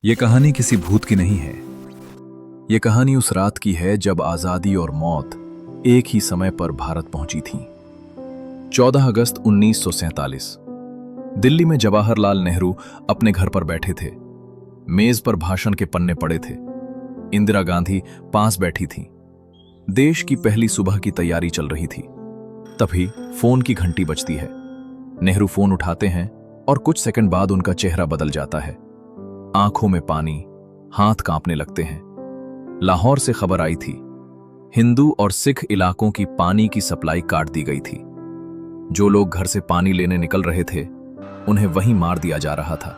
ये कहानी किसी भूत की नहीं है। ये कहानी उस रात की है जब आजादी और मौत एक ही समय पर भारत पहुंची थी। 14 अगस्त 1947। दिल्ली में जवाहरलाल नेहरू अपने घर पर बैठे थे। मेज पर भाषण के पन्ने पड़े थे। इंदिरा गांधी पास बैठी थी। देश की पहली सुबह की तैयारी चल रही थी। तभी फोन की घंटी बजती है। नेहरू फोन उठाते हैं और कुछ सेकंड बाद उनका चेहरा बदल जाता है। आंखों में पानी, हाथ कांपने लगते हैं। लाहौर से खबर आई थी, हिंदू और सिख इलाकों की पानी की सप्लाई काट दी गई थी। जो लोग घर से पानी लेने निकल रहे थे, उन्हें वहीं मार दिया जा रहा था।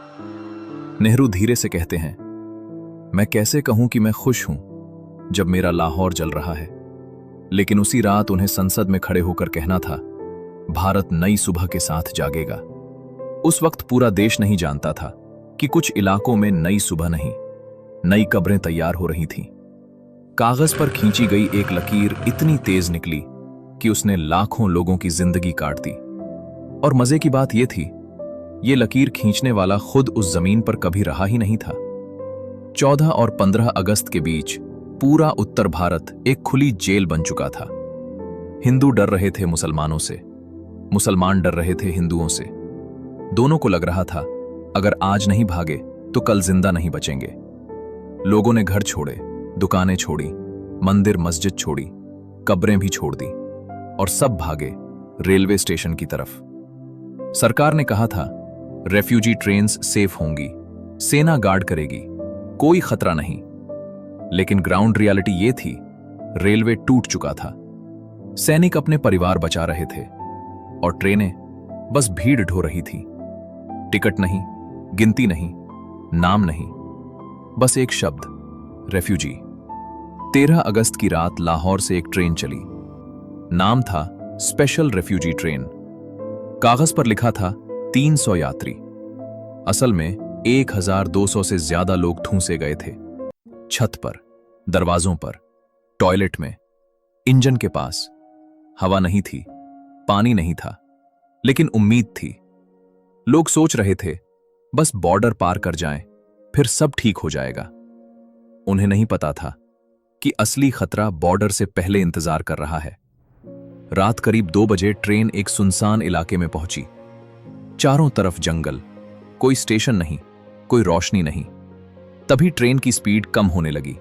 नेहरू धीरे से कहते हैं, मैं कैसे कहूं कि मैं खुश हूं जब मेरा लाहौर जल रहा है। लेकिन उसी रात उन्हें संसद में खड़े होकर कहना था, भारत नई सुबह के साथ जागेगा। उस वक्त पूरा देश नहीं जानता था कि कुछ इलाकों में नई सुबह नहीं, नई कब्रें तैयार हो रही थीं। कागज पर खींची गई एक लकीर इतनी तेज निकली कि उसने लाखों लोगों की जिंदगी काट दी। और मजे की बात यह थी, ये लकीर खींचने वाला खुद उस जमीन पर कभी रहा ही नहीं था। 14 और 15 अगस्त के बीच पूरा उत्तर भारत एक खुली जेल बन चुका था। हिंदू डर रहे थे मुसलमानों से, मुसलमान डर रहे थे हिंदुओं से। दोनों को लग रहा था, अगर आज नहीं भागे तो कल जिंदा नहीं बचेंगे। लोगों ने घर छोड़े, दुकानें छोड़ी, मंदिर मस्जिद छोड़ी, कब्रें भी छोड़ दी और सब भागे रेलवे स्टेशन की तरफ। सरकार ने कहा था, रेफ्यूजी ट्रेन्स सेफ होंगी, सेना गार्ड करेगी, कोई खतरा नहीं। लेकिन ग्राउंड रियलिटी ये थी, रेलवे टूट चुका था। सैनिक अपने परिवार बचा रहे थे और ट्रेनें बस भीड़ ढो रही थी। टिकट नहीं, गिनती नहीं, नाम नहीं, बस एक शब्द, रेफ्यूजी। 13 अगस्त की रात लाहौर से एक ट्रेन चली। नाम था स्पेशल रेफ्यूजी ट्रेन। कागज पर लिखा था 300 यात्री। असल में 1200 से ज्यादा लोग ठूंसे गए थे। छत पर, दरवाजों पर, टॉयलेट में, इंजन के पास। हवा नहीं थी, पानी नहीं था, लेकिन उम्मीद थी। लोग सोच रहे थे, बस बॉर्डर पार कर जाएं, फिर सब ठीक हो जाएगा। उन्हें नहीं पता था कि असली खतरा बॉर्डर से पहले इंतजार कर रहा है। रात करीब 2 बजे ट्रेन एक सुनसान इलाके में पहुंची। चारों तरफ जंगल, कोई स्टेशन नहीं, कोई रोशनी नहीं। तभी ट्रेन की स्पीड कम होने लगी।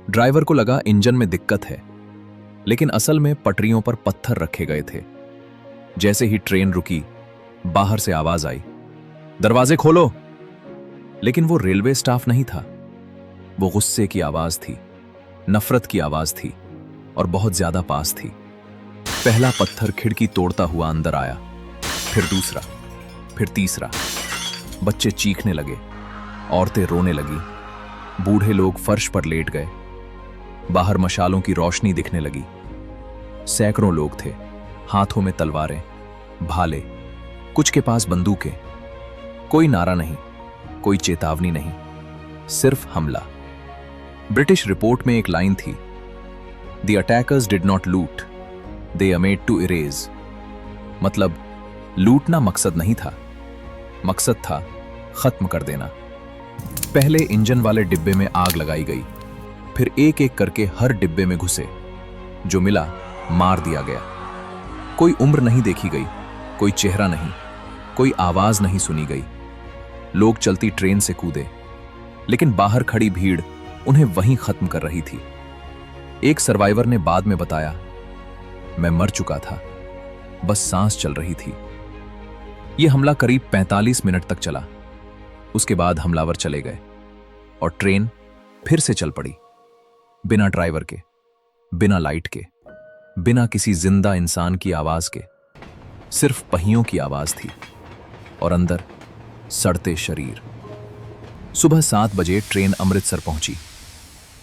ड्राइवर को लगा इंजन में दिक्कत है, लेकिन असल में पटरियों पर पत्थर रखे गए थे। जैसे ही ट्रेन रुकी, बाहर से आवाज आई, दरवाजे खोलो। लेकिन वो रेलवे स्टाफ नहीं था। वो गुस्से की आवाज थी, नफरत की आवाज थी और बहुत ज्यादा पास थी। पहला पत्थर खिड़की तोड़ता हुआ अंदर आया, फिर दूसरा, फिर तीसरा। बच्चे चीखने लगे, औरतें रोने लगी, बूढ़े लोग फर्श पर लेट गए। बाहर मशालों की रोशनी दिखने लगी। सैकड़ों लोग थे, हाथों में तलवारें, भाले, कुछ के पास बंदूकें। कोई नारा नहीं, कोई चेतावनी नहीं, सिर्फ हमला। ब्रिटिश रिपोर्ट में एक लाइन थी, द अटैकर्स डिड नॉट लूट, दे अमेड टू इरेज। मतलब लूटना मकसद नहीं था, मकसद था खत्म कर देना। पहले इंजन वाले डिब्बे में आग लगाई गई, फिर एक एक करके हर डिब्बे में घुसे। जो मिला मार दिया गया। कोई उम्र नहीं देखी गई, कोई चेहरा नहीं, कोई आवाज नहीं सुनी गई। लोग चलती ट्रेन से कूदे, लेकिन बाहर खड़ी भीड़ उन्हें वहीं खत्म कर रही थी। एक सर्वाइवर ने बाद में बताया, मैं मर चुका था, बस सांस चल रही थी। यह हमला करीब 45 मिनट तक चला। उसके बाद हमलावर चले गए और ट्रेन फिर से चल पड़ी, बिना ड्राइवर के, बिना लाइट के, बिना किसी जिंदा इंसान की आवाज के। सिर्फ पहियों की आवाज थी और अंदर सड़ते शरीर। सुबह 7 बजे ट्रेन अमृतसर पहुंची।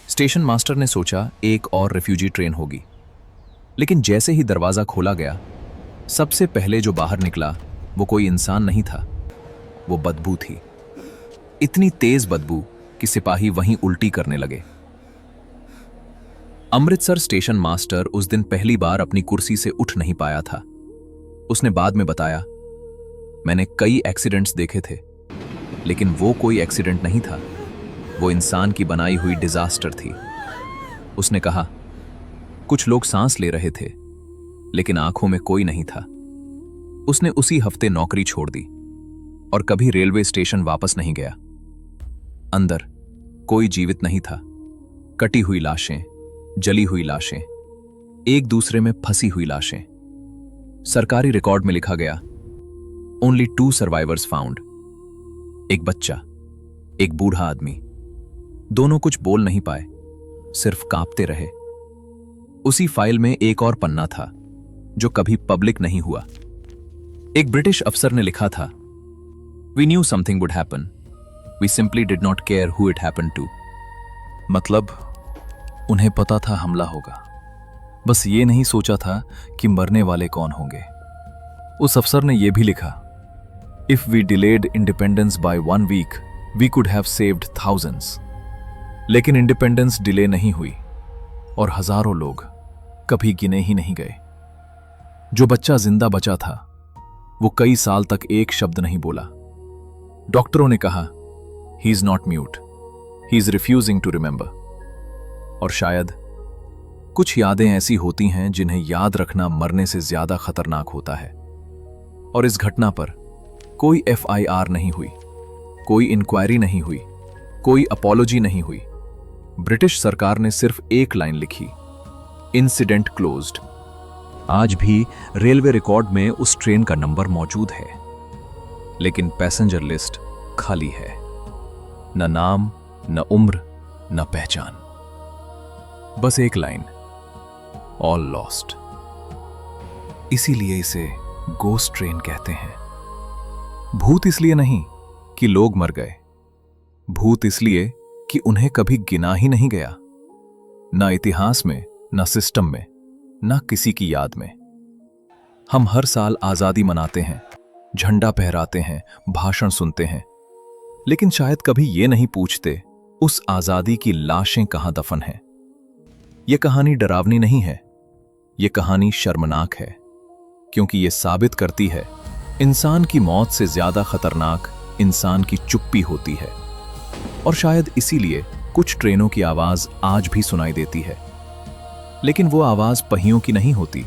स्टेशन मास्टर ने सोचा एक और रेफ्यूजी ट्रेन होगी, लेकिन जैसे ही दरवाजा खोला गया, सबसे पहले जो बाहर निकला वो कोई इंसान नहीं था, वो बदबू थी। इतनी तेज बदबू कि सिपाही वहीं उल्टी करने लगे। अमृतसर स्टेशन मास्टर उस दिन पहली बार अपनी कुर्सी से उठ नहीं पाया था। उसने बाद में बताया, मैंने कई एक्सीडेंट्स देखे थे, लेकिन वो कोई एक्सीडेंट नहीं था। वो इंसान की बनाई हुई डिजास्टर थी। उसने कहा, कुछ लोग सांस ले रहे थे, लेकिन आंखों में कोई नहीं था। उसने उसी हफ्ते नौकरी छोड़ दी और कभी रेलवे स्टेशन वापस नहीं गया। अंदर कोई जीवित नहीं था। कटी हुई लाशें, जली हुई लाशें, एक दूसरे में फंसी हुई लाशें। सरकारी रिकॉर्ड में लिखा गया, ओनली 2 सर्वाइवर्स फाउंड। एक बच्चा, एक बूढ़ा आदमी। दोनों कुछ बोल नहीं पाए, सिर्फ कांपते रहे। उसी फाइल में एक और पन्ना था जो कभी पब्लिक नहीं हुआ। एक ब्रिटिश अफसर ने लिखा था, we knew something would happen, we simply did not care who it happen to. मतलब उन्हें पता था हमला होगा, बस ये नहीं सोचा था कि मरने वाले कौन होंगे। उस अफसर ने यह भी लिखा, if we delayed independence by 1 week we could have saved thousands. लेकिन इंडिपेंडेंस डिले नहीं हुई और हजारों लोग कभी गिने ही नहीं गए। जो बच्चा जिंदा बचा था वो कई साल तक एक शब्द नहीं बोला। डॉक्टरों ने कहा, he is not mute, he is refusing to remember. और शायद कुछ यादें ऐसी होती हैं जिन्हें याद रखना मरने से ज्यादा खतरनाक होता है। और इस घटना पर कोई FIR नहीं हुई, कोई इंक्वायरी नहीं हुई, कोई अपॉलॉजी नहीं हुई। ब्रिटिश सरकार ने सिर्फ एक लाइन लिखी, इंसिडेंट क्लोज्ड। आज भी रेलवे रिकॉर्ड में उस ट्रेन का नंबर मौजूद है, लेकिन पैसेंजर लिस्ट खाली है। न नाम, न उम्र, न पहचान, बस एक लाइन, ऑल लॉस्ट। इसीलिए इसे गोस्ट ट्रेन कहते हैं। भूत इसलिए नहीं कि लोग मर गए, भूत इसलिए कि उन्हें कभी गिना ही नहीं गया, ना इतिहास में, ना सिस्टम में, ना किसी की याद में। हम हर साल आजादी मनाते हैं, झंडा फहराते हैं, भाषण सुनते हैं, लेकिन शायद कभी ये नहीं पूछते उस आजादी की लाशें कहां दफन हैं। यह कहानी डरावनी नहीं है, यह कहानी शर्मनाक है, क्योंकि यह साबित करती है इंसान की मौत से ज्यादा खतरनाक इंसान की चुप्पी होती है। और शायद इसीलिए कुछ ट्रेनों की आवाज आज भी सुनाई देती है, लेकिन वो आवाज पहियों की नहीं होती,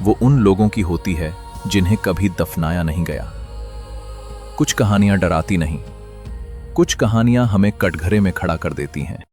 वो उन लोगों की होती है जिन्हें कभी दफनाया नहीं गया। कुछ कहानियां डराती नहीं, कुछ कहानियां हमें कटघरे में खड़ा कर देती हैं।